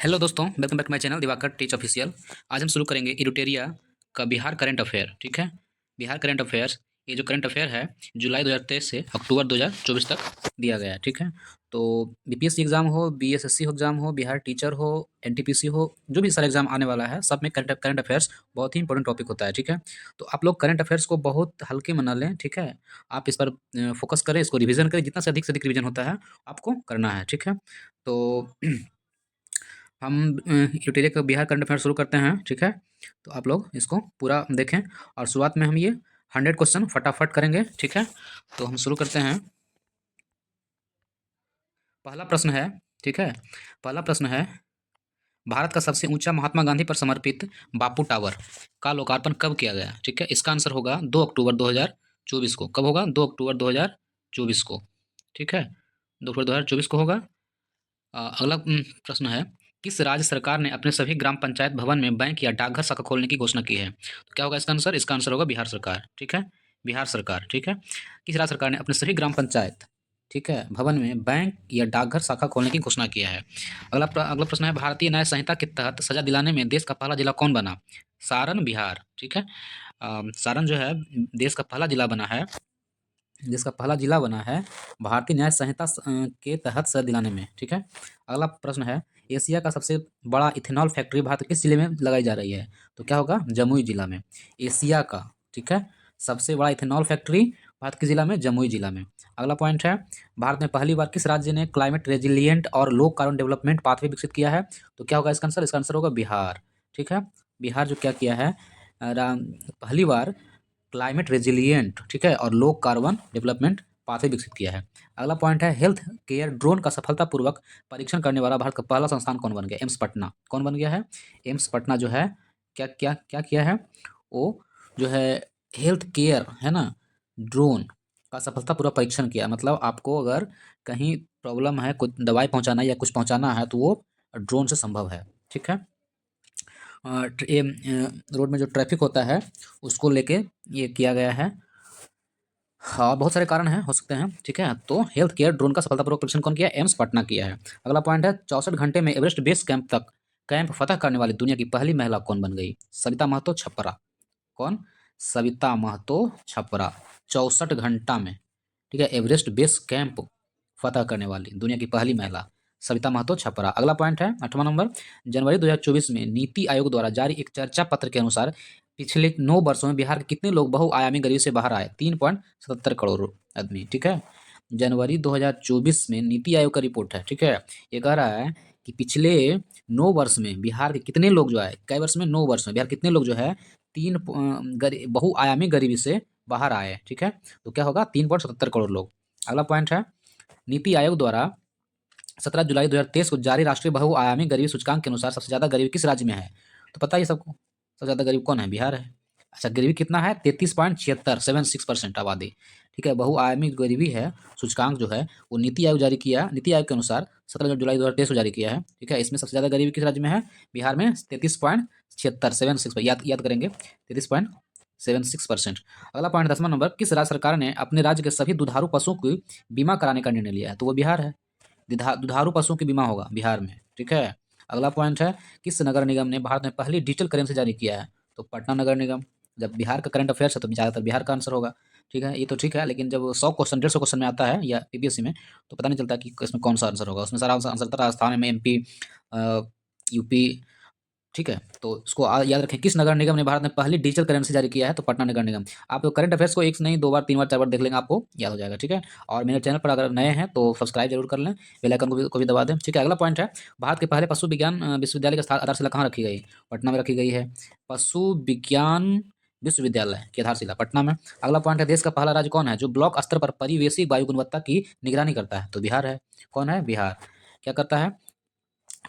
Hello दोस्तों, welcome back to my channel Diwakar teach official. आज हम शुरू करेंगे इडुटेरिया का बिहार करंट अफेयर। ठीक है, बिहार करंट अफेयर्स, ये जो करंट अफेयर है जुलाई 2023 से अक्टूबर 2024 तक दिया गया है। ठीक है, तो बीपीएससी एग्जाम हो, बीएसएससी एग्जाम हो, बिहार टीचर हो, एनटीपीसी हो, जो भी सारा एग्जाम आने वाला है सब में करंट अफेयर्स बहुत ही इंपॉर्टेंट टॉपिक होता है। ठीक है, तो आप लोग करंट अफेयर्स को बहुत हल्के में ना लें। ठीक है, आप इस पर फोकस करें, इसको रिविजन करें, जितना से अधिक रिविजन होता है आपको करना है। ठीक है, तो हम यूटेरिया का बिहार करंट अफेयर शुरू करते हैं। ठीक है, तो आप लोग इसको पूरा देखें और शुरुआत में हम ये 100 क्वेश्चन फटाफट करेंगे। ठीक है, तो हम शुरू करते हैं। पहला प्रश्न है, ठीक है, पहला प्रश्न है, भारत का सबसे ऊंचा महात्मा गांधी पर समर्पित बापू टावर का लोकार्पण कब किया गया? ठीक है, इसका आंसर होगा 2 अक्टूबर 2024 को। कब होगा? 2 अक्टूबर 2024 को। ठीक है, 2 अक्टूबर 2024 को होगा। अगला प्रश्न है, किस राज्य सरकार ने अपने सभी ग्राम पंचायत भवन में बैंक या डाकघर शाखा खोलने की घोषणा की है? तो क्या होगा इसका आंसर? इसका आंसर होगा बिहार सरकार। ठीक है, बिहार सरकार। ठीक है, किस राज्य सरकार ने अपने सभी ग्राम पंचायत, ठीक है, भवन में बैंक या डाकघर शाखा खोलने की घोषणा किया है? अगला प्रश्न है, भारतीय न्याय संहिता के तहत सजा दिलाने में देश का पहला जिला कौन बना? सारण, बिहार। ठीक है, सारण जो है देश का पहला जिला बना है, जिसका पहला जिला बना है भारतीय न्याय संहिता के तहत सजा दिलाने में। ठीक है, अगला प्रश्न है, एशिया का सबसे बड़ा इथेनॉल फैक्ट्री भारत के किस जिले में लगाई जा रही है? तो क्या होगा? जमुई जिला में। एशिया का, ठीक है, सबसे बड़ा इथेनॉल फैक्ट्री भारत के जिला में, जमुई जिला में। अगला पॉइंट है, भारत में पहली बार किस राज्य ने क्लाइमेट रेजिलियंट और लो कार्बन डेवलपमेंट पाथवे विकसित किया है? तो क्या होगा इसका आंसर? इसका आंसर होगा बिहार। ठीक है, बिहार जो क्या किया है, पहली बार क्लाइमेट रेजिलियंट, ठीक है, और लो कार्बन डेवलपमेंट पाथवे विकसित किया है। अगला पॉइंट है, हेल्थ केयर ड्रोन का सफलतापूर्वक परीक्षण करने वाला भारत का पहला संस्थान कौन बन गया? एम्स पटना। कौन बन गया है? एम्स पटना जो है क्या क्या क्या किया है, वो जो है हेल्थ केयर है ना, ड्रोन का सफलतापूर्वक परीक्षण किया। मतलब आपको अगर कहीं प्रॉब्लम है, कुछ दवाई पहुंचाना या कुछ पहुंचाना है, तो वो ड्रोन से संभव है। ठीक है, ये रोड में जो ट्रैफिक होता है उसको लेके ये किया गया है। हाँ, बहुत सारे कारण हैं, हो सकते हैं। ठीक है, तो हेल्थ केयर ड्रोन का सफलतापूर्वक परीक्षण कौन किया? एम्स पटना किया है। अगला पॉइंट है, 64 घंटे में एवरेस्ट बेस कैंप तक कैंप फतह करने वाली दुनिया की पहली महिला कौन बन गई? सविता महतो छपरा। कौन? सविता महतो छपरा। 64 घंटा में, ठीक है, एवरेस्ट बेस कैंप फतह करने वाली दुनिया की पहली महिला सविता महतो छपरा। अगला पॉइंट है, 8वां नंबर, जनवरी 2024 में नीति आयोग द्वारा जारी एक चर्चा पत्र के अनुसार पिछले 9 वर्षों में बिहार के कितने लोग बहुआयामी गरीबी से बाहर आए? 3.77 करोड़ आदमी। ठीक है, जनवरी 2024 में नीति आयोग का रिपोर्ट है। ठीक है, ये कह रहा है कि पिछले 9 वर्ष में बिहार के कितने लोग जो है, कई वर्ष में, 9 वर्ष में बिहार कितने लोग जो है बहुआयामी गरीबी से बाहर आए। ठीक है, तो क्या होगा? 3.77 करोड़ लोग। अगला पॉइंट है, नीति आयोग द्वारा 17 जुलाई 2023 को जारी राष्ट्रीय बहुआयामी गरीबी सूचकांक के अनुसार सबसे ज्यादा गरीबी किस राज्य में है? तो पता है सबको, सबसे ज्यादा गरीब कौन है? बिहार है। अच्छा, गरीबी कितना है? 33.76% आबादी। ठीक है, बहुआयामी गरीबी है सूचकांक जो है वो नीति आयोग जारी किया, नीति आयोग के अनुसार 17 जुलाई 2023 को जारी किया है। ठीक है, इसमें सबसे ज्यादा गरीबी किस राज्य में है? बिहार में 33.76 याद याद करेंगे, 33.76%। अगला पॉइंट, 10वां नंबर, किस राज्य सरकार ने अपने राज्य के सभी दुधारू पशुओं की बीमा कराने का निर्णय लिया है? तो वो बिहार है। दुधारू पशुओं की बीमा होगा बिहार में। ठीक है, अगला पॉइंट है, किस नगर निगम ने भारत में पहली डिजिटल करेंसी जारी किया है? तो पटना नगर निगम। जब बिहार का करंट अफेयर्स है तो ज़्यादातर बिहार का आंसर होगा। ठीक है, ये तो ठीक है, लेकिन जब 100 क्वेश्चन, 150 क्वेश्चन में आता है या पीपीएससी में, तो पता नहीं चलता कि इसमें कौन सा आंसर होगा। उसमें सारा आंसर था राजस्थान में, एमपी, यूपी। ठीक है, तो इसको याद रखें, किस नगर निगम ने भारत में पहली डिजिटल करेंसी जारी किया है? तो पटना नगर निगम। आप करंट अफेयर्स को एक से नहीं, 2 बार, 3 बार, 4 बार देख लेंगे, आपको याद हो जाएगा। ठीक है, और मेरे चैनल पर अगर नए हैं तो सब्सक्राइब जरूर कर लें, बेल आइकन को भी दबा दें। ठीक है, अगला पॉइंट है, भारत के पहले पशु विज्ञान विश्वविद्यालय की आधारशिला कहाँ रखी गई? पटना में रखी गई है। पशु विज्ञान विश्वविद्यालय की आधारशिला पटना में। अगला पॉइंट है, देश का पहला राज्य कौन है जो ब्लॉक स्तर पर परिवेशी वायु गुणवत्ता की निगरानी करता है? तो बिहार है। कौन है? बिहार। क्या करता है?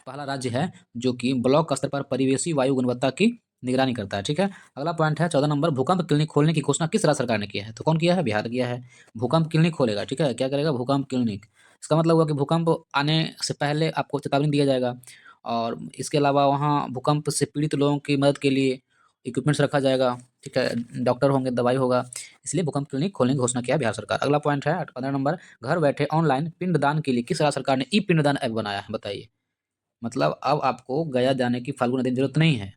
पहला राज्य है जो कि ब्लॉक स्तर पर परिवेशी वायु गुणवत्ता की निगरानी करता है। ठीक है, अगला पॉइंट है, 14 नंबर, भूकंप क्लिनिक खोलने की घोषणा किस राज्य सरकार ने किया है? तो कौन किया है? बिहार किया है। भूकंप क्लिनिक खोलेगा। ठीक है, क्या करेगा? भूकंप क्लिनिक। इसका मतलब हुआ कि भूकंप आने से पहले आपको चेतावनी दिया जाएगा, और इसके अलावा वहाँ भूकंप से पीड़ित लोगों की मदद के लिए इक्विपमेंट्स रखा जाएगा। ठीक है, डॉक्टर होंगे, दवाई होगा, इसलिए भूकंप क्लिनिक खोलने की घोषणा किया बिहार सरकार। अगला पॉइंट है, 15 नंबर, घर बैठे ऑनलाइन पिंडदान के लिए किस राज्य सरकार ने ई पिंडदान ऐप बनाया है? बताइए। मतलब अब आपको गया जाने की फाल्गु नदी में जरूरत नहीं है।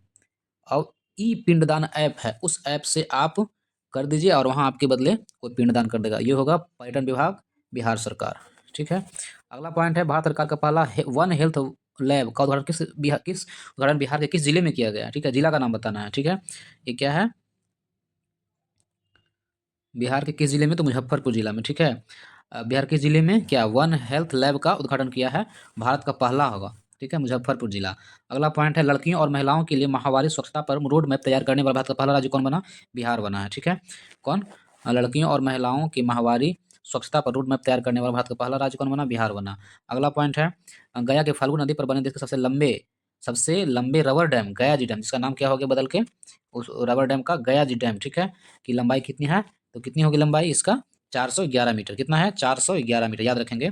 अब ई पिंडदान ऐप है, उस ऐप से आप कर दीजिए और वहाँ आपके बदले कोई पिंडदान कर देगा। ये होगा पर्यटन विभाग, बिहार सरकार। ठीक है। अगला पॉइंट है, भारत सरकार का पहला वन हेल्थ लैब का उद्घाटन बिहार के किस जिले में किया गया है? ठीक है, जिला का नाम बताना है। ठीक है, ये क्या है, बिहार के किस जिले में? तो मुजफ्फरपुर जिला में। ठीक है, बिहार के जिले में क्या वन हेल्थ लैब का उद्घाटन किया है? भारत का पहला होगा। ठीक है, मुजफ्फरपुर जिला। अगला पॉइंट है, लड़कियों और महिलाओं के लिए माहवारी स्वच्छता पर रोड मैप तैयार करने वाला भारत का पहला राज्य कौन बना? बिहार बना है। ठीक है, कौन? लड़कियों और महिलाओं की माहवारी स्वच्छता पर रोड मैप तैयार करने वाला भारत का पहला राज्य कौन बना? बिहार बना। अगला पॉइंट है, गया के फाल्गु नदी पर बने देश के सबसे लंबे रबर डैम गया जी डैम, जिसका नाम क्या हो गया बदल के, उस रबर डैम का गया जी डैम। ठीक है, की लंबाई कितनी है? तो कितनी होगी लंबाई इसका? 411 मीटर। कितना है? 411 मीटर, याद रखेंगे।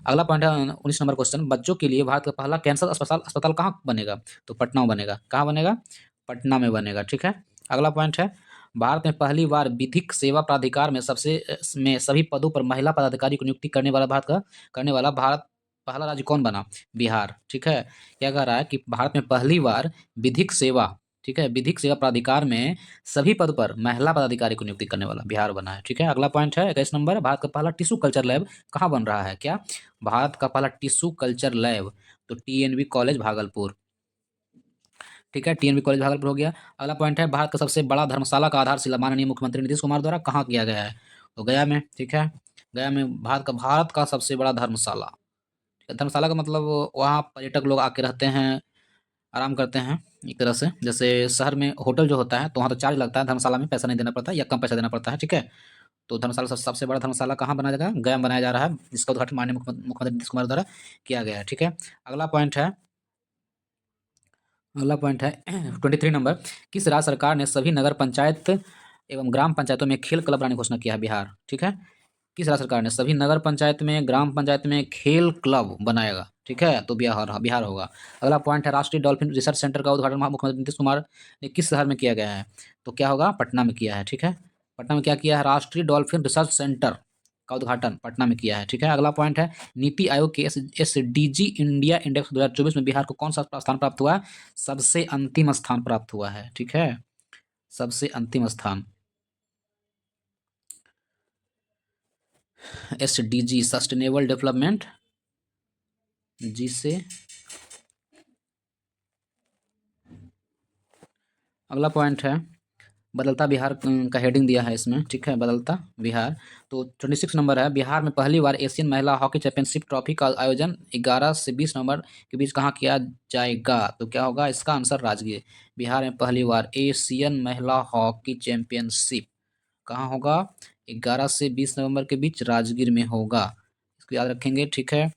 अगला पॉइंट है 19 नंबर क्वेश्चन, बच्चों के लिए भारत का पहला कैंसर अस्पताल अस्पताल कहाँ बनेगा? तो पटना में बनेगा। कहाँ बनेगा? पटना में बनेगा। ठीक है। अगला पॉइंट है, भारत में पहली बार विधिक सेवा प्राधिकार में सभी पदों पर महिला पदाधिकारी को नियुक्ति करने वाला भारत पहला राज्य कौन बना? बिहार। ठीक है, क्या कह रहा है कि भारत में पहली बार विधिक सेवा, ठीक है, विधिक सेवा प्राधिकार में सभी पद पर महिला पदाधिकारी को नियुक्ति करने वाला बिहार बना है। ठीक है। अगला पॉइंट है 21 नंबर, भारत का पहला टिश्यू कल्चर लैब कहाँ बन रहा है? क्या भारत का पहला टिश्यू कल्चर लैब? तो टीएनबी कॉलेज भागलपुर। ठीक है, टीएनबी कॉलेज भागलपुर हो गया। अगला पॉइंट है, भारत का सबसे बड़ा धर्मशाला का आधारशिला माननीय मुख्यमंत्री नीतीश कुमार द्वारा कहाँ किया गया है? तो गया में। ठीक है, गया में भारत का सबसे बड़ा धर्मशाला। धर्मशाला का मतलब वहाँ पर्यटक लोग आके रहते हैं, आराम करते हैं एक तरह से। जैसे शहर में होटल जो होता है तो वहाँ तो चार्ज लगता है, धर्मशाला में पैसा नहीं देना पड़ता या कम पैसा देना पड़ता है। ठीक है, तो धर्मशाला सबसे बड़ा धर्मशाला कहाँ बनाया जाएगा? गया में बनाया जा रहा है, जिसका उद्घाटन माननीय मुख्यमंत्री नीतीश कुमार द्वारा किया गया है। ठीक है। अगला पॉइंट है, अगला पॉइंट है 23 नंबर, किस राज्य सरकार ने सभी नगर पंचायत एवं ग्राम पंचायतों में खेल क्लब बनाने की घोषणा किया है? बिहार। ठीक है, किस राज्य सरकार ने सभी नगर पंचायत में ग्राम पंचायत में खेल क्लब बनाएगा? ठीक है, तो बिहार बिहार होगा। अगला पॉइंट है, राष्ट्रीय डॉल्फिन रिसर्च सेंटर का उद्घाटन मुख्यमंत्री नीतीश कुमार ने किस शहर में किया गया है? तो क्या होगा? पटना में किया है। ठीक है, पटना में क्या किया है? राष्ट्रीय डॉल्फिन रिसर्च सेंटर का उद्घाटन पटना में किया है। ठीक है। अगला पॉइंट है, नीति आयोग के SDG इंडिया इंडेक्स 2024 में बिहार को कौन सा स्थान प्राप्त हुआ है? सबसे अंतिम स्थान प्राप्त हुआ है। ठीक है, सबसे अंतिम स्थान। SDG सस्टेनेबल डेवलपमेंट जी से। अगला पॉइंट है, बदलता बिहार का हेडिंग दिया है इसमें। ठीक है, बदलता बिहार। तो 26 नंबर है, बिहार में पहली बार एशियन महिला हॉकी चैंपियनशिप ट्रॉफी का आयोजन 11 से 20 नवंबर के बीच कहाँ किया जाएगा? तो क्या होगा इसका आंसर? राजगीर। बिहार में पहली बार एशियन महिला हॉकी चैंपियनशिप कहाँ होगा? 11 से 20 नवंबर के बीच राजगीर में होगा। इसको याद रखेंगे। ठीक है।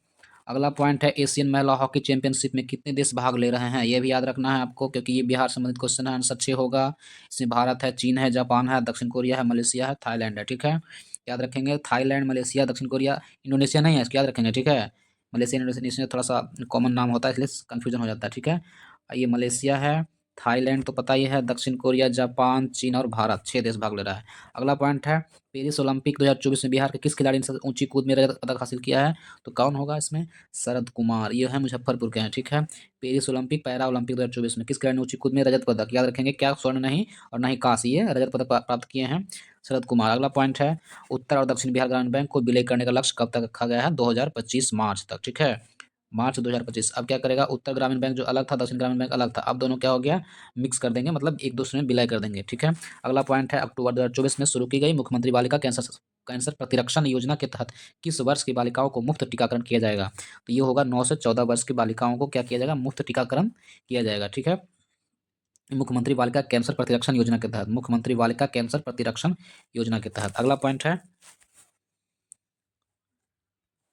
अगला पॉइंट है, एशियन महिला हॉकी चैंपियनशिप में कितने देश भाग ले रहे हैं? ये भी याद रखना है आपको, क्योंकि ये बिहार संबंधित क्वेश्चन है। आंसर 6 होगा। इसमें भारत है, चीन है, जापान है, दक्षिण कोरिया है, मलेशिया है, थाईलैंड है। ठीक है, याद रखेंगे। थाईलैंड, मलेशिया, दक्षिण कोरिया, इंडोनेशिया नहीं है, इसको याद रखेंगे। ठीक है, मलेशिया इंडोनेशिया थोड़ा सा कॉमन नाम होता है, इसलिए कन्फ्यूजन हो जाता है। ठीक है, ये मलेशिया है, थाईलैंड तो पता ही है, दक्षिण कोरिया, जापान, चीन और भारत, 6 देश भाग ले रहा है। अगला पॉइंट है, पेरिस ओलंपिक 2024 में बिहार के किस खिलाड़ी ने सबसे ऊंची कूद में रजत पदक हासिल किया है? तो कौन होगा इसमें? शरद कुमार। ये है मुजफ्फरपुर के हैं। ठीक है, पेरिस ओलंपिक पैरा ओलंपिक 2024 में किस खिलाड़ी ने ऊंची कूद में रजत पदक, याद रखेंगे, क्या स्वर्ण नहीं और ना ही कांस्य, ये रजत पदक प्राप्त किए हैं शरद कुमार। अगला पॉइंट है, उत्तर और दक्षिण बिहार ग्रामीण बैंक को विलय करने का लक्ष्य कब तक रखा गया है? 2025 मार्च तक। ठीक है, मार्च 2025। अब क्या करेगा, उत्तर ग्रामीण बैंक जो अलग था, दक्षिण ग्रामीण बैंक अलग था, अब दोनों क्या हो गया? मिक्स कर देंगे, मतलब एक दूसरे में विलय कर देंगे। ठीक है। अगला पॉइंट है, अक्टूबर 2024 में शुरू की गई मुख्यमंत्री बालिका कैंसर प्रतिरक्षण योजना के तहत किस वर्ष की बालिकाओं को मुफ्त टीकाकरण किया जाएगा? तो ये होगा 9 से 14 वर्ष की बालिकाओं को क्या किया जाएगा? मुफ्त टीकाकरण किया जाएगा। ठीक है, मुख्यमंत्री बालिका कैंसर प्रतिरक्षण योजना के तहत, मुख्यमंत्री बालिका कैंसर प्रतिरक्षण योजना के तहत। अगला पॉइंट है,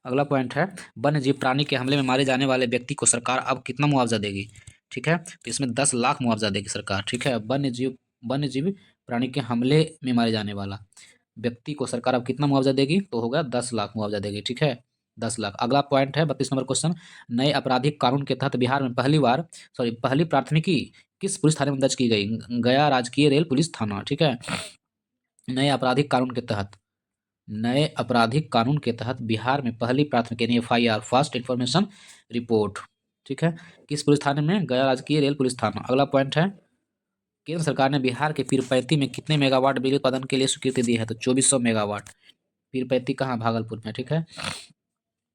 अगला पॉइंट है, वन्य जीव प्राणी के हमले में मारे जाने वाले व्यक्ति को सरकार अब कितना मुआवजा देगी? ठीक है, तो इसमें 10 लाख मुआवजा देगी सरकार। ठीक है, वन्य जीव प्राणी के हमले में मारे जाने वाला व्यक्ति को सरकार अब कितना मुआवजा देगी? तो होगा 10 लाख मुआवजा देगी। ठीक है, 10 लाख। अगला पॉइंट है 32 नंबर क्वेश्चन, नए आपराधिक कानून के तहत बिहार में पहली प्राथमिकी किस पुलिस थाने में दर्ज की गई? गया राजकीय रेल पुलिस थाना। ठीक है, नए आपराधिक कानून के तहत, नए आपराधिक कानून के तहत बिहार में पहली प्राथमिकी यानी FIR, फर्स्ट इन्फॉर्मेशन रिपोर्ट, ठीक है। किस पुलिस थाने में? गया राजकीय रेल पुलिस थाना। अगला पॉइंट है, केंद्र सरकार ने बिहार के पीरपैंती में कितने मेगावाट बिजली उत्पादन के लिए स्वीकृति दी है? तो 2400 मेगावाट। पीरपैंती कहाँ? भागलपुर में, ठीक है।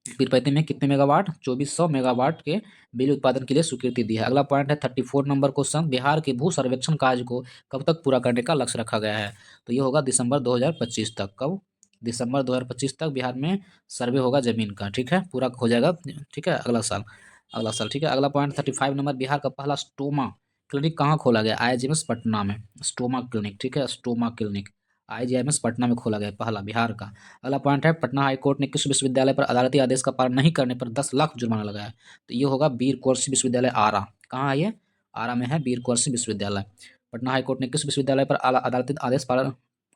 पीरपैंती में कितने मेगावाट? 2400 मेगावाट के बिजली उत्पादन के लिए स्वीकृति दी है। अगला पॉइंट है 34 नंबर क्वेश्चन, बिहार के भू सर्वेक्षण कार्य को कब तक पूरा करने का लक्ष्य रखा गया है? तो ये होगा दिसंबर 2025 तक। कब? दिसंबर 2025 तक बिहार में सर्वे होगा जमीन का, ठीक है, पूरा हो जाएगा, ठीक है, अगला साल, अगला साल, ठीक है। अगला पॉइंट 35 नंबर, बिहार का पहला स्टोमा क्लिनिक कहाँ खोला गया? आईजीएमएस पटना में, स्टोमा क्लिनिक, ठीक है, स्टोमा क्लिनिक आईजीआईएमएस पटना में खोला गया, पहला बिहार का। अगला पॉइंट है, पटना हाईकोर्ट ने किस विश्वविद्यालय पर अदालती आदेश का पालन नहीं करने पर 10 लाख जुर्माना लगाया? तो ये होगा वीर कुंवर सिंह विश्वविद्यालय आरा। कहाँ है ये? आरा में है वीर कुंवर सिंह विश्वविद्यालय। पटना हाईकोर्ट ने किस विश्वविद्यालय पर अदालती आदेश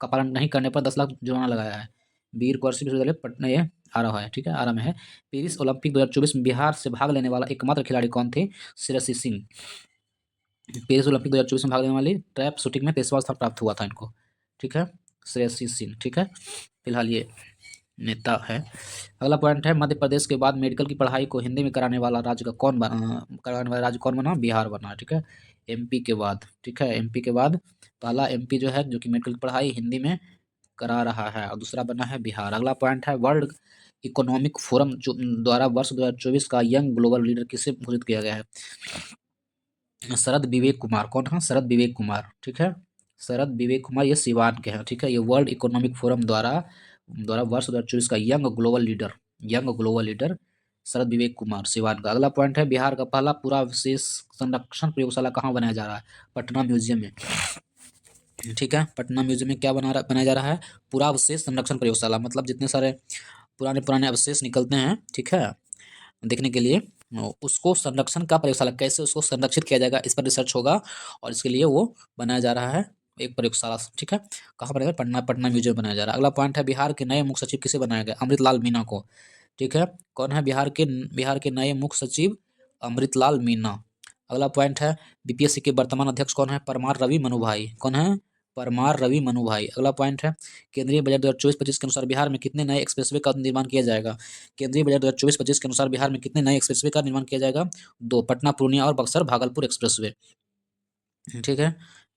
का पालन नहीं करने पर 10 लाख जुर्माना लगाया है? वीर कुंवर सिंह विश्वविद्यालय पटना, ये आरा है, ठीक है, आरा में है। पेरिस ओलंपिक 2024 में बिहार से भाग लेने वाला एकमात्र खिलाड़ी कौन थे? श्रेयसी सिंह। पेरिस ओलंपिक 2024 में भाग लेने वाली ट्रैप शूटिंग में 23वां स्थान प्राप्त हुआ था इनको, ठीक है, श्रेयसी सिंह, ठीक है, फिलहाल ये नेता है। अगला पॉइंट है, मध्य प्रदेश के बाद मेडिकल की पढ़ाई को हिंदी में कराने वाला राज्य का कौन बना? कराने वाला राज्य कौन बना? बिहार बना, ठीक है, एमपी के बाद, ठीक है, एमपी के बाद पहला एमपी जो है जो कि मेडिकल की पढ़ाई हिंदी में करा रहा है, और दूसरा बना है बिहार। अगला पॉइंट है, वर्ल्ड इकोनॉमिक फोरम जो द्वारा वर्ष 2024 का यंग ग्लोबल लीडर किसे घोषित किया गया है? शरद विवेक कुमार। कौन है? शरद विवेक कुमार, ठीक है, शरद विवेक कुमार, ये सिवान के हैं, ठीक है। ये वर्ल्ड इकोनॉमिक फोरम द्वारा द्वारा वर्ष 2024 का यंग ग्लोबल लीडर शरद विवेक कुमार, सिवान का। अगला पॉइंट है, बिहार का पहला पूरा विशेष संरक्षण प्रयोगशाला कहाँ बनाया जा रहा है? पटना म्यूजियम में, ठीक है, पटना म्यूजियम में क्या बनाया जा रहा है? पूरा अवशेष संरक्षण प्रयोगशाला, मतलब जितने सारे पुराने पुराने अवशेष निकलते हैं, ठीक है, देखने के लिए, उसको संरक्षण का प्रयोगशाला, कैसे उसको संरक्षित किया जाएगा, इस पर रिसर्च होगा, और इसके लिए वो बनाया जा रहा है एक प्रयोगशाला, ठीक है। कहाँ बनाया? पटना, पटना म्यूजियम बनाया जा रहा है। अगला पॉइंट है, बिहार के नए मुख्य सचिव किसे बनाया गया? अमृतलाल मीणा को, ठीक है। कौन है बिहार के नए मुख्य सचिव? अमृतलाल मीणा। अगला पॉइंट है, बीपीएससी के वर्तमान अध्यक्ष कौन है? परमार रवि मनुभाई। कौन है? परमार रवि मनुभाई। अगला पॉइंट है, केंद्रीय बजट 2024-25 के अनुसार बिहार में कितने नए एक्सप्रेसवे का निर्माण किया जाएगा? केंद्रीय बजट 2024-25 के अनुसार बिहार में कितने नए एक्सप्रेसवे का निर्माण किया जाएगा? 2, पटना पूर्णिया और बक्सर भागलपुर एक्सप्रेसवे, ठीक है।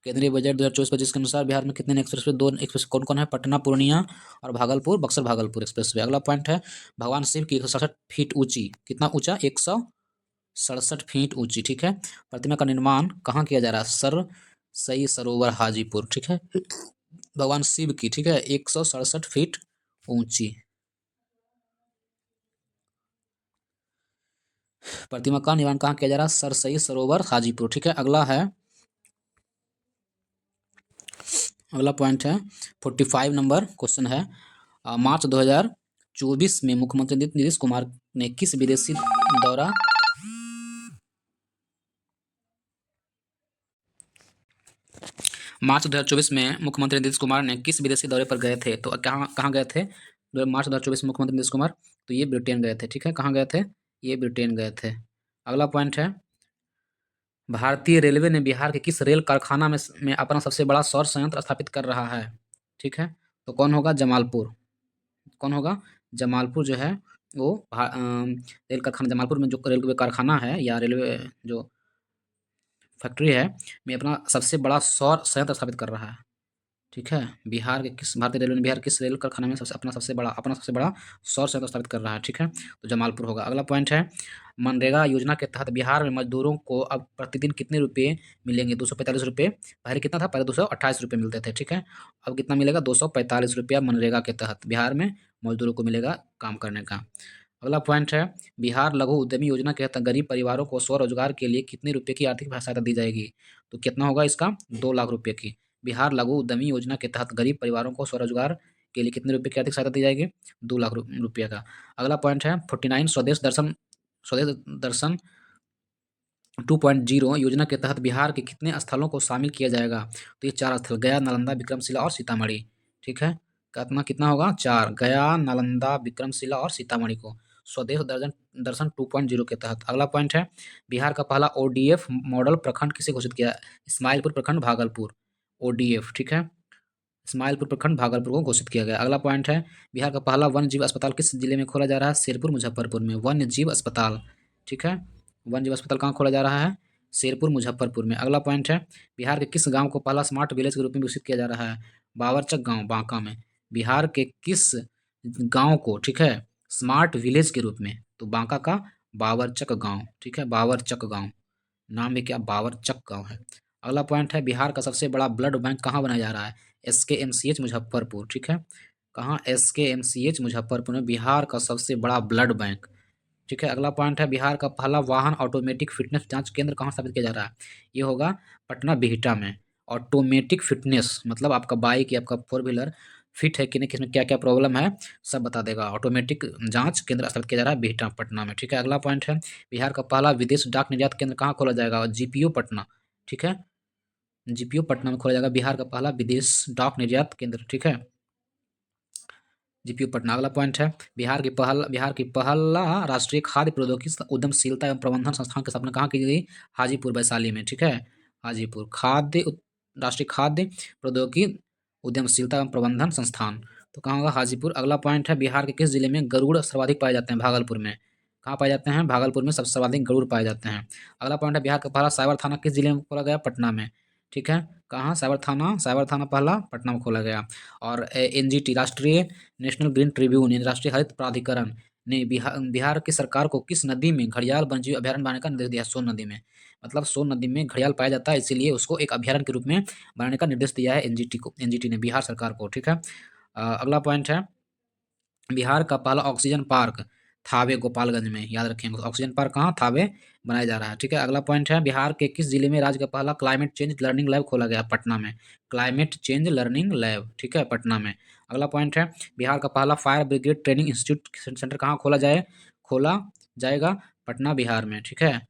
केंद्रीय बजट 2024-25 के अनुसार बिहार में कितने नए एक्सप्रेसवे? 2 एक्सप्रेस कौन कौन है? पटना पूर्णिया और भागलपुर बक्सर भागलपुर एक्सप्रेसवे। अगला पॉइंट है, भगवान शिव की 167 फीट ऊंची, कितना ऊंचा? 167 फीट ऊंची, ठीक है, प्रतिमा का निर्माण कहाँ किया जा रहा है? सई सरोवर हाजीपुर, ठीक है, भगवान शिव की, ठीक है, 167 फीट ऊंची प्रतिमा का निर्माण कहाँ किया जा रहा है? सरसई सरोवर हाजीपुर, ठीक है। अगला पॉइंट है 45 नंबर क्वेश्चन है, मार्च 2024 में मुख्यमंत्री नीतीश कुमार ने किस विदेशी दौरा मार्च 2024 में मुख्यमंत्री नीतीश कुमार ने किस विदेशी दौरे पर गए थे? तो कहाँ कहाँ गए थे मार्च 2024 में मुख्यमंत्री नीतीश कुमार? तो ये ब्रिटेन गए थे, ठीक है, कहाँ गए थे? ये ब्रिटेन गए थे। अगला पॉइंट है, भारतीय रेलवे ने बिहार के किस रेल कारखाना में अपना सबसे बड़ा सौर संयंत्र स्थापित कर रहा है? ठीक है, तो कौन होगा? जमालपुर। कौन होगा? जमालपुर जो है वो रेल कारखाना, जमालपुर में जो रेलवे कारखाना है या रेलवे जो फैक्ट्री है में अपना सबसे बड़ा सौर संयंत्र स्थापित कर रहा है, ठीक है। भारतीय रेलवे ने बिहार किस रेल कारखाना में अपना सबसे बड़ा सौर संयंत्र स्थापित कर रहा है, ठीक है, तो जमालपुर होगा। अगला पॉइंट है, मनरेगा योजना के तहत बिहार में मजदूरों को अब प्रतिदिन कितने रुपए मिलेंगे? 245 रुपये। पहले कितना था? पहले 228 रुपये मिलते थे, ठीक है, अब कितना मिलेगा? 245 रुपया मनरेगा के तहत बिहार में मजदूरों को मिलेगा काम करने का। अगला पॉइंट है, बिहार लघु उद्यमी योजना के तहत गरीब परिवारों को स्वरोजगार के लिए कितने रुपए की आर्थिक सहायता दी जाएगी? तो कितना होगा इसका? 2 लाख रुपये की। बिहार लघु उद्यमी योजना के तहत गरीब परिवारों को स्वरोजगार के लिए कितने रुपए की आर्थिक सहायता दी जाएगी? 2 लाख रुपये का। अगला पॉइंट है 49, स्वदेश दर्शन 2.0 योजना के तहत बिहार के कितने स्थलों को शामिल किया जाएगा? तो ये 4 स्थल, गया, नालंदा, विक्रमशिला और सीतामढ़ी, ठीक है, कितना होगा? 4, गया, नालंदा, विक्रमशिला और सीतामढ़ी को स्वदेश दर्शन 2.0 के तहत। अगला पॉइंट है, बिहार का पहला ओडीएफ मॉडल प्रखंड किसे घोषित किया? इस्माइलपुर प्रखंड भागलपुर, ओडीएफ, ठीक है, इस्माइलपुर प्रखंड भागलपुर को घोषित किया गया। अगला पॉइंट है, बिहार का पहला वन्य जीव अस्पताल किस जिले में खोला जा रहा है? शेरपुर मुजफ्फरपुर में वन्य जीव अस्पताल, ठीक है, वन जीव अस्पताल कहाँ खोला जा रहा है? शेरपुर मुजफ्फरपुर में। अगला पॉइंट है, बिहार के किस गांव को पहला स्मार्ट विलेज के रूप में विकसित किया जा रहा है? बावरचक गांव, बांका में। बिहार के किस गांव को, ठीक है, स्मार्ट विलेज के रूप में? तो बांका का बावरचक गांव, ठीक है, बावरचक गांव, नाम भी क्या, बावरचक गांव है। अगला पॉइंट है, बिहार का सबसे बड़ा ब्लड बैंक कहाँ बनाया जा रहा है? SKMCH मुजफ्फरपुर, ठीक है, कहाँ? SKMCH मुजफ्फरपुर में बिहार का सबसे बड़ा ब्लड बैंक, ठीक है। अगला पॉइंट है, बिहार का पहला वाहन ऑटोमेटिक फिटनेस जांच केंद्र कहाँ स्थापित किया जा रहा है? ये होगा पटना बिहटा में। ऑटोमेटिक फिटनेस मतलब आपका बाइक या आपका फोर व्हीलर फिट है कि नहीं, किसमें क्या क्या प्रॉब्लम है, सब बता देगा। ऑटोमेटिक जांच केंद्र स्थापित किया जा रहा है बिहटा पटना में, ठीक है। अगला पॉइंट है, बिहार का पहला विदेश डाक निर्यात केंद्र कहाँ खोला जाएगा? GPO पटना, ठीक है, GPO पटना में खोला जाएगा बिहार का पहला विदेश डाक निर्यात केंद्र, ठीक है, GPO पटना। अगला पॉइंट है, बिहार की पहला राष्ट्रीय खाद्य प्रौद्योगिकी उद्यमशीलता एवं प्रबंधन संस्थान की स्थापना कहाँ की गई? हाजीपुर वैशाली में, ठीक है, हाजीपुर राष्ट्रीय खाद्य प्रौद्योगिकी उद्यमशीलता एवं प्रबंधन संस्थान, तो कहाँ होगा? हाजीपुर। अगला पॉइंट है, बिहार के किस जिले में गरुड़ सर्वाधिक पाए जाते हैं? भागलपुर में। कहाँ पाए जाते हैं? भागलपुर में सबसे सर्वाधिक गरुड़ पाए जाते हैं। अगला पॉइंट है, बिहार का पहला साइबर थाना किस जिले में खोला गया? पटना में, ठीक है, कहाँ? साइबर थाना पहला पटना में खोला गया। और NGT राष्ट्रीय नेशनल ग्रीन ट्रिब्यून यानी राष्ट्रीय हरित प्राधिकरण ने बिहार की सरकार को किस नदी में घड़ियाल वन्यजीव अभयारण्य बनाने का निर्देश दिया? सोन नदी में। मतलब सोन नदी में घड़ियाल पाया जाता है, इसीलिए उसको एक अभयारण्य के रूप में बनाने का निर्देश दिया है NGT ने बिहार सरकार को, ठीक है। अगला पॉइंट है, बिहार का पहला ऑक्सीजन पार्क थावे गोपालगंज में, याद रखेंगे, ऑक्सीजन पार्क कहाँ? थावे बनाया जा रहा है, ठीक है। अगला पॉइंट है, बिहार के किस जिले में राज्य का पहला क्लाइमेट चेंज लर्निंग लैब खोला गया? पटना में। क्लाइमेट चेंज लर्निंग लैब, ठीक है, पटना में। अगला पॉइंट है, बिहार का पहला fire brigade training institute centre कहाँ खोला जाएगा? पटना बिहार में, ठीक है,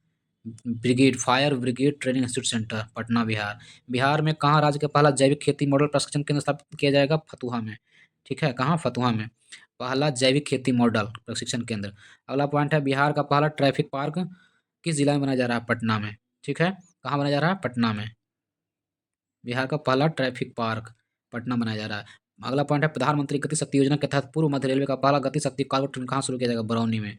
fire brigade training institute centre Patna Bihar. Bihar में कहाँ राज्य का पहला जैविक खेती मॉडल प्रशिक्षण केंद्र स्थापित किया जाएगा? फतुहा में, ठीक है, कहाँ? फतुहा में पहला जैविक खेती मॉडल प्रशिक्षण केंद्र। अगला पॉइंट है, बिहार का पहला ट्रैफिक पार्क किस जिला में बनाया जा रहा है? पटना में, ठीक है, कहाँ बनाया जा रहा है? पटना में। बिहार का पहला ट्रैफिक पार्क पटना बनाया जा रहा है। अगला पॉइंट है, प्रधानमंत्री गति शक्ति योजना के तहत पूर्व मध्य रेलवे का पहला गति शक्ति कार्गो ट्रेन कहाँ शुरू किया जाएगा? बरौनी में,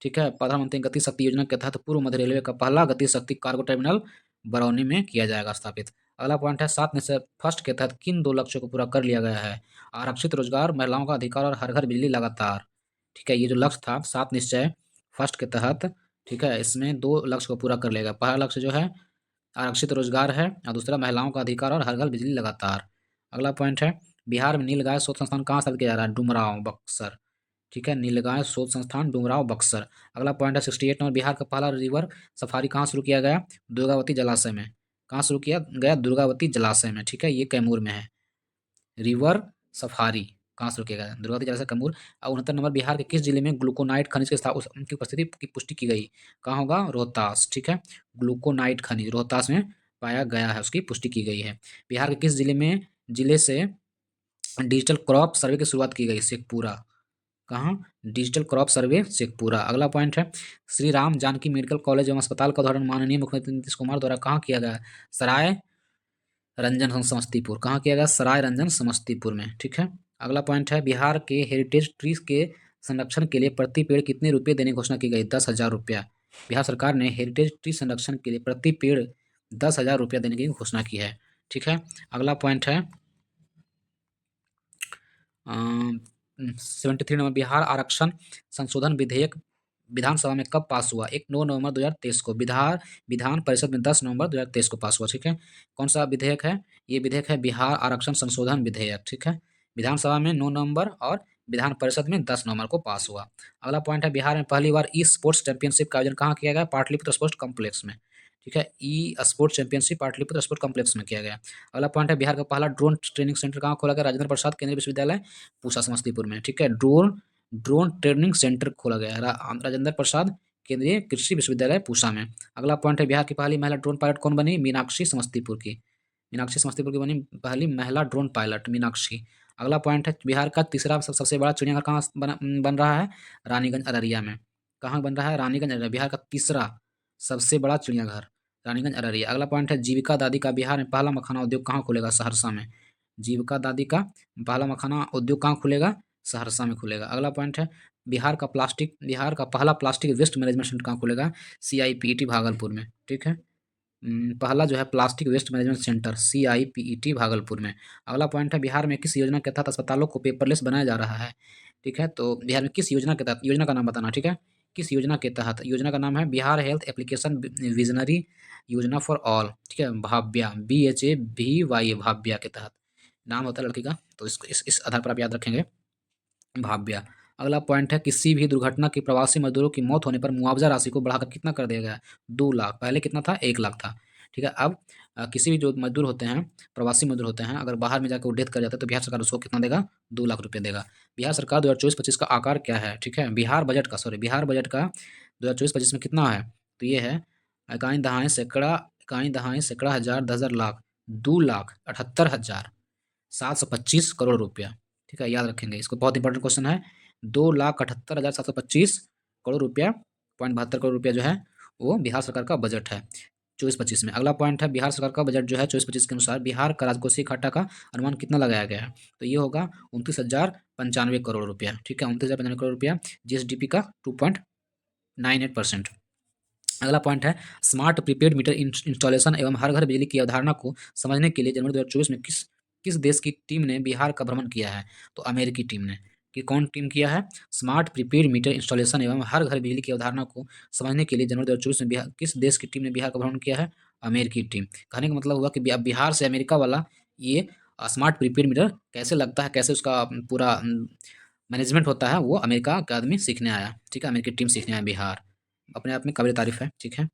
ठीक है, प्रधानमंत्री गति शक्ति योजना के तहत पूर्व मध्य रेलवे का पहला गति शक्ति कार्गो टर्मिनल बरौनी में किया जाएगा स्थापित। अगला पॉइंट है, 7 में से फर्स्ट के तहत किन 2 लक्ष्यों को पूरा कर लिया गया है? आरक्षित रोजगार, महिलाओं का अधिकार और हर घर बिजली लगातार, ठीक है। ये जो लक्ष्य था 7 निश्चय फर्स्ट के तहत, ठीक है, इसमें 2 लक्ष्य को पूरा कर लेगा। पहला लक्ष्य जो है आरक्षित रोजगार है और दूसरा महिलाओं का अधिकार और हर घर बिजली लगातार। अगला पॉइंट है, बिहार में नीलगाय शोध संस्थान कहाँ स्थापित किया जा रहा है? डुमरांव, बक्सर, ठीक है, नीलगाय शोध संस्थान डुमरांव, बक्सर। अगला पॉइंट है, 68 नंबर, बिहार का पहला रिवर सफारी कहाँ शुरू किया गया? दुर्गावती जलाशय में। कहाँ शुरू किया गया? दुर्गावती जलाशय में, ठीक है, ये कैमूर में है। रिवर सफारी कहाँ शुरू किया गया? दुर्गावती जलाशय, कैमूर। और 69 नंबर, बिहार के किस जिले में ग्लूकोनाइट खनिज के उनकी उपस्थिति की पुष्टि की गई? कहाँ होगा? रोहतास, ठीक है, ग्लूकोनाइट खनिज रोहतास में पाया गया है, उसकी पुष्टि की गई है। बिहार के किस जिले से डिजिटल क्रॉप सर्वे की शुरुआत की गई? शेखपुरा, कहाँ? Digital crop survey Sheikhpura. अगला पॉइंट है, श्री राम जानकी मेडिकल कॉलेज एवं अस्पताल का उद्घाटन माननीय मुख्यमंत्री नीतीश कुमार द्वारा कहाँ किया गया? सराय रंजन समस्तीपुर, कहाँ किया गया? सराय रंजन समस्तीपुर में, ठीक है। अगला पॉइंट है, बिहार के हेरिटेज ट्रीज के संरक्षण के लिए प्रति पेड़ कितने रुपये देने की घोषणा की गई? 10,000 रुपया। बिहार सरकार ने हेरिटेज ट्री संरक्षण के लिए प्रति पेड़ 10,000 रुपया देने की घोषणा की है, ठीक है। अगला पॉइंट है, 73 नंबर, बिहार आरक्षण संशोधन विधेयक विधानसभा में कब पास हुआ? 9 नवंबर 2023 को। विधान परिषद में 10 नवंबर 2023 को पास हुआ, ठीक है। कौन सा विधेयक है? ये विधेयक है बिहार आरक्षण संशोधन विधेयक, ठीक है। विधानसभा में 9 नवंबर और विधान परिषद में 10 नवंबर को पास हुआ। अगला पॉइंट है, बिहार में पहली बार ई स्पोर्ट्स चैंपियनशिप का आयोजन कहाँ किया गया? पाटलिपुत्र स्पोर्ट्स कॉम्प्लेक्स में, ठीक है, e sports championship Pataliputra sports complex में किया गया। अगला पॉइंट है, बिहार का पहला ड्रोन ट्रेनिंग सेंटर कहाँ खोला गया? राजेंद्र प्रसाद केंद्रीय विश्वविद्यालय पूसा समस्तीपुर में, ठीक है, ड्रोन ट्रेनिंग सेंटर खोला गया है राजेंद्र प्रसाद केंद्रीय कृषि विश्वविद्यालय पूसा में। अगला पॉइंट है, बिहार की पहली महिला ड्रोन पायलट कौन बनी? मीनाक्षी समस्तीपुर की बनी पहली महिला ड्रोन पायलट, मीनाक्षी। अगला पॉइंट है, बिहार का तीसरा सबसे बड़ा चिड़ियाघर कहाँ बन रहा है? रानीगंज अररिया में। कहाँ बन रहा है? रानीगंज अररिया, बिहार का तीसरा सबसे बड़ा चिड़ियाघर रानीगंज अररिया। अगला पॉइंट है, जीविका दादी का बिहार में पहला मखाना उद्योग कहाँ खुलेगा? सहरसा में। जीविका दादी का पहला मखाना उद्योग कहाँ खुलेगा? सहरसा में खुलेगा। अगला पॉइंट है बिहार का पहला प्लास्टिक वेस्ट मैनेजमेंट सेंटर कहाँ खुलेगा? CIPET भागलपुर में, ठीक है। पहला जो है plastic waste management centre CIPET Bhagalpur में। अगला पॉइंट है बिहार में किस योजना के तहत अस्पतालों को पेपरलेस बनाया जा रहा है? ठीक है, तो बिहार में किस योजना के तहत, योजना का नाम बताना, ठीक है। किस योजना के तहत? योजना का नाम है बिहार हेल्थ एप्लीकेशन विजनरी योजना फॉर ऑल, ठीक है, भाव्या, BHAVY भाव्या के तहत नाम होता है लड़की का, तो इस आधार पर आप याद रखेंगे भाव्या। अगला पॉइंट है किसी भी दुर्घटना की प्रवासी मजदूरों की मौत होने पर मुआवजा राशि को बढ़ाकर कितना कर दिया गया है? 2 लाख, पहले कितना था? 1 लाख था, ठीक है। अब किसी भी जो मजदूर होते हैं, प्रवासी मजदूर होते हैं, अगर बाहर में जाकर वो डेथ कर जाते हैं तो बिहार सरकार उसको कितना देगा? 2 लाख रुपये देगा। बिहार सरकार 2024-25 का आकार क्या है? ठीक है, बिहार बजट का 2024-25 में कितना है? तो ये है इकाई दहाई सैकड़ा हजार 10,000 लाख 2,78,725 करोड़ रुपया, ठीक है, याद रखेंगे इसको, बहुत इंपॉर्टेंट क्वेश्चन है। 2,78,725 करोड़ रुपया, 0.72 करोड़ रुपया जो है वो बिहार सरकार का बजट है 24-25 में। अगला पॉइंट है बिहार सरकार का बजट जो है 24-25 के अनुसार बिहार का राजकोषीय घाटा का अनुमान कितना लगाया गया है? तो ये होगा 29,095 करोड़ रुपया, ठीक है, 29,095 करोड़ रुपया, GSDP का 2.98%। अगला पॉइंट है स्मार्ट प्रीपेड मीटर इंस्टॉलेशन एवं हर घर बिजली की अवधारणा को समझने के लिए जनवरी 2024 में किस किस देश की टीम ने बिहार का भ्रमण किया है? तो अमेरिकी टीम ने। कि कौन टीम किया है? स्मार्ट प्रीपेड मीटर इंस्टॉलेशन एवं हर घर बिजली की अवधारणा को समझने के लिए जनवरी 2024 में किस देश की टीम ने बिहार का भ्रमण किया है? अमेरिकी टीम। कहने का मतलब हुआ कि बिहार से अमेरिका वाला ये स्मार्ट प्रीपेड मीटर कैसे लगता है, कैसे उसका पूरा मैनेजमेंट होता है, वो अमेरिका का आदमी सीखने आया, ठीक है, अमेरिकी टीम सीखने आया बिहार, अपने आप में काबिल तारीफ है, ठीक है।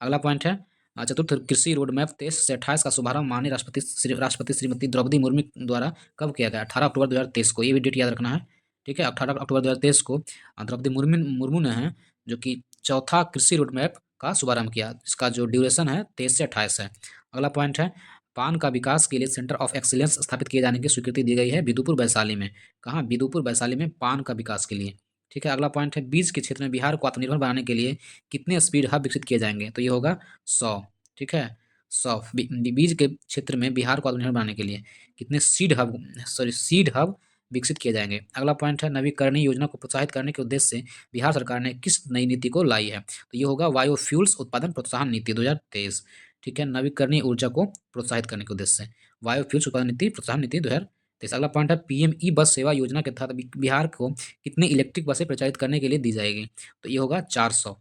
अगला पॉइंट है चतुर्थ कृषि रोड मैप 23 से 28 का शुभारंभ माननीय राष्ट्रपति श्रीमती द्रौपदी मुर्मू द्वारा कब किया गया? 18 अक्टूबर 2023 को, ये भी डेट याद रखना है, ठीक है। 18 अक्टूबर 2023 को द्रौपदी मुर्मू ने है जो कि चौथा कृषि रोड मैप का शुभारंभ किया। इसका जो ड्यूरेशन है 23 से 28 है। अगला पॉइंट है पान का विकास के लिए सेंटर ऑफ एक्सीलेंस स्थापित किए जाने की स्वीकृति दी गई है बिदुपुर वैशाली में। कहाँ? बिदुपुर वैशाली में पान का विकास के लिए, ठीक है। अगला पॉइंट है बीज के क्षेत्र में बिहार को आत्मनिर्भर बनाने के लिए कितने स्पीड हब विकसित किए जाएंगे? तो ये होगा 100, ठीक है, 100 बीज के क्षेत्र में बिहार को आत्मनिर्भर बनाने के लिए कितने सीड हब विकसित किए जाएंगे। अगला पॉइंट है नवीकरणीय योजना को प्रोत्साहित करने के उद्देश्य से बिहार सरकार ने किस नई नीति को लाई है? तो ये होगा बायोफ्यूल्स उत्पादन प्रोत्साहन नीति 2023, ठीक है, नवीकरणीय ऊर्जा को प्रोत्साहित करने के उद्देश्य से बायोफ्यूल्स उत्पादन नीति प्रोत्साहन नीति 2023। अगला पॉइंट है PM ई बस सेवा योजना के तहत बिहार को कितनी इलेक्ट्रिक बसें प्रचारित करने के लिए दी जाएगी? तो ये होगा 400,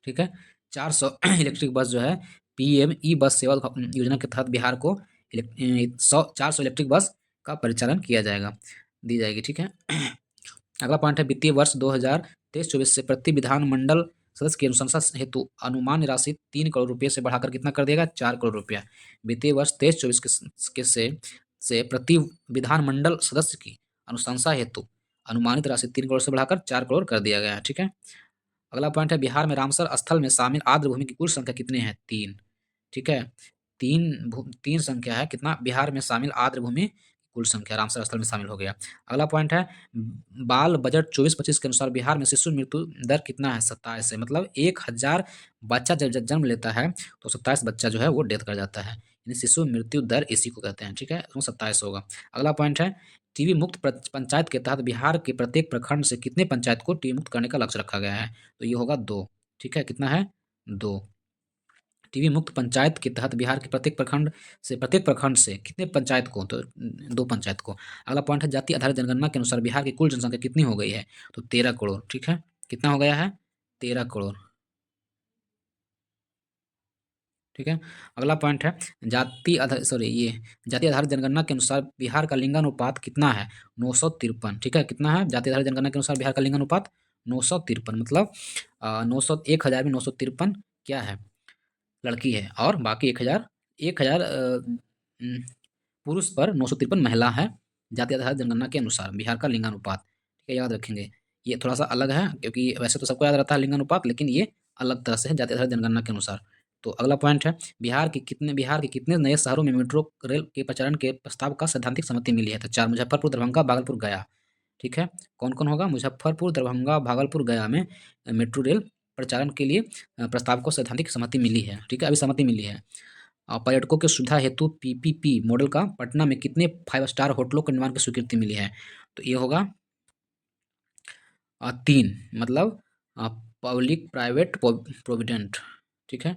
ठीक है, 400 इलेक्ट्रिक बस जो है PM ई बस सेवा योजना के तहत बिहार को 400 इलेक्ट्रिक बस का परिचालन किया जाएगा, दी जाएगी, ठीक है। अगला पॉइंट है वित्तीय वर्ष 2023-24 से प्रति विधानमंडल सदस्य की अनुशंसा हेतु अनुमान राशि 3 करोड़ रुपये से बढ़ाकर कितना कर देगा? 4 करोड़ रुपया। वित्तीय वर्ष 23-24 से प्रति विधानमंडल सदस्य की अनुशंसा हेतु अनुमानित राशि 3 करोड़ से बढ़ाकर 4 करोड़ कर दिया गया है, ठीक है। अगला पॉइंट है बिहार में रामसर स्थल में शामिल आर्द्र भूमि की कुल संख्या कितनी है? 3, ठीक है, तीन संख्या है, कितना? बिहार में शामिल आर्द्र भूमि कुल संख्या रामसर स्थल में शामिल हो गया। अगला पॉइंट है बाल बजट 24-25 के अनुसार बिहार में शिशु मृत्यु दर कितना है? 27 है, मतलब 1000 बच्चा जब जन्म लेता है तो 27 बच्चा जो है वो डेथ कर जाता है, यानी शिशु मृत्यु दर इसी को कहते हैं, ठीक है, उसमें 27 होगा। अगला पॉइंट है टीबी मुक्त पंचायत के तहत बिहार के प्रत्येक प्रखंड से कितने पंचायत को टीबी मुक्त करने का लक्ष्य रखा गया है? तो ये होगा 2, ठीक है, कितना है? 2 टीबी मुक्त पंचायत के तहत बिहार के प्रत्येक प्रखंड से कितने पंचायत को? तो 2 पंचायत को। अगला पॉइंट है जाति आधारित जनगणना के अनुसार बिहार की कुल जनसंख्या कितनी हो गई है? तो 13 करोड़, ठीक है, कितना हो गया है? 13 करोड़, ठीक है। अगला पॉइंट है जाति आधारित जनगणना के अनुसार बिहार का लिंगानुपात कितना है? 953, ठीक है, कितना है? जाति आधारित जनगणना के अनुसार बिहार का लिंगानुपात 953, मतलब 1000 में 953 क्या है? लड़की है, और बाकी 1000 पुरुष पर 953 महिला है, जाति आधारित जनगणना के अनुसार बिहार का लिंगानुपात, ठीक है, याद रखेंगे। ये थोड़ा सा अलग है क्योंकि वैसे तो सबको याद रहता है लिंगानुपात, लेकिन ये अलग तरह से है जाति आधारित जनगणना के अनुसार। तो अगला पॉइंट है बिहार के कितने नए शहरों में मेट्रो रेल के प्रचारण के प्रस्ताव का सैद्धांतिक सहमति मिली है? तो 4, मुजफ्फरपुर, दरभंगा, भागलपुर, गया, ठीक है। कौन कौन होगा? मुजफ्फरपुर, दरभंगा, भागलपुर, गया में मेट्रो रेल प्रचारण के लिए प्रस्ताव को सैद्धांतिक सहमति मिली है, ठीक है, अभी सहमति मिली है। पर्यटकों की सुविधा हेतु पीपीपी मॉडल का पटना में कितने 5 स्टार होटलों के निर्माण की स्वीकृति मिली है? तो ये होगा 3, मतलब पब्लिक प्राइवेट प्रोविडेंट, ठीक है।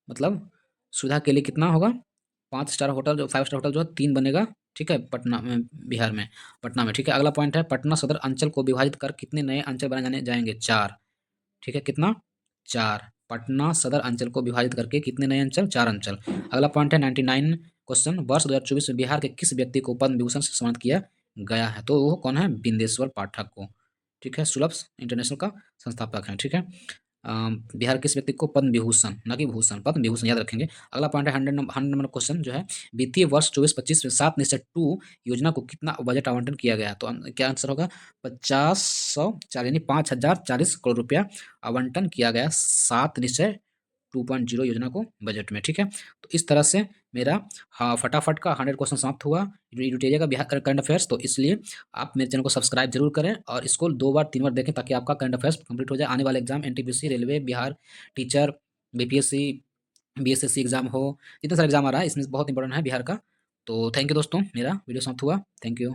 मतलब सुविधा के लिए कितना होगा? 5 स्टार होटल, जो 5 स्टार होटल जो है 3 बनेगा, ठीक है, पटना में, बिहार में, पटना में, ठीक है। अगला पॉइंट है, पटना सदर अंचल को विभाजित कर कितने नए अंचल बनाए जाने जाएंगे? 4, ठीक है। कितना? 4। पटना सदर अंचल को विभाजित करके कितने नए अंचल? 4 अंचल। अगला पॉइंट है 99 क्वेश्चन, वर्ष 2024 में बिहार के किस व्यक्ति को पद्म विभूषण से सम्मानित किया गया है? तो वो कौन है? बिंदेश्वर पाठक को, ठीक है। सुलभ इंटरनेशनल का संस्थापक है, ठीक है। बिहार किस व्यक्ति को पद्म विभूषण, ना कि भूषण, पद्म विभूषण याद रखेंगे। अगला पॉइंट है 100 नंबर क्वेश्चन जो है, वित्तीय वर्ष 24-25 में 7 निश्चय 2 योजना को कितना बजट आवंटन किया गया? तो क्या आंसर होगा? 50,140 यानी 5,040 करोड़ रुपया आवंटन किया गया 7 निश्चय 2.0 योजना को बजट में, ठीक है। तो इस तरह से मेरा, हाँ, फटाफट का 100 क्वेश्चन समाप्त हुआ यूटेरिया का बिहार करंट अफेयर्स। तो इसलिए आप मेरे चैनल को सब्सक्राइब जरूर करें और इसको 2 बार 3 बार देखें ताकि आपका करंट अफेयर्स कंप्लीट हो जाए। आने वाले exam NTPC, railway, Bihar teacher, BPSC, BSSC exam हो, जितना सारा एग्जाम आ रहा है इसमें बहुत इंपॉर्टेंट है बिहार का। तो थैंक यू दोस्तों, मेरा वीडियो समाप्त हुआ। Thank you.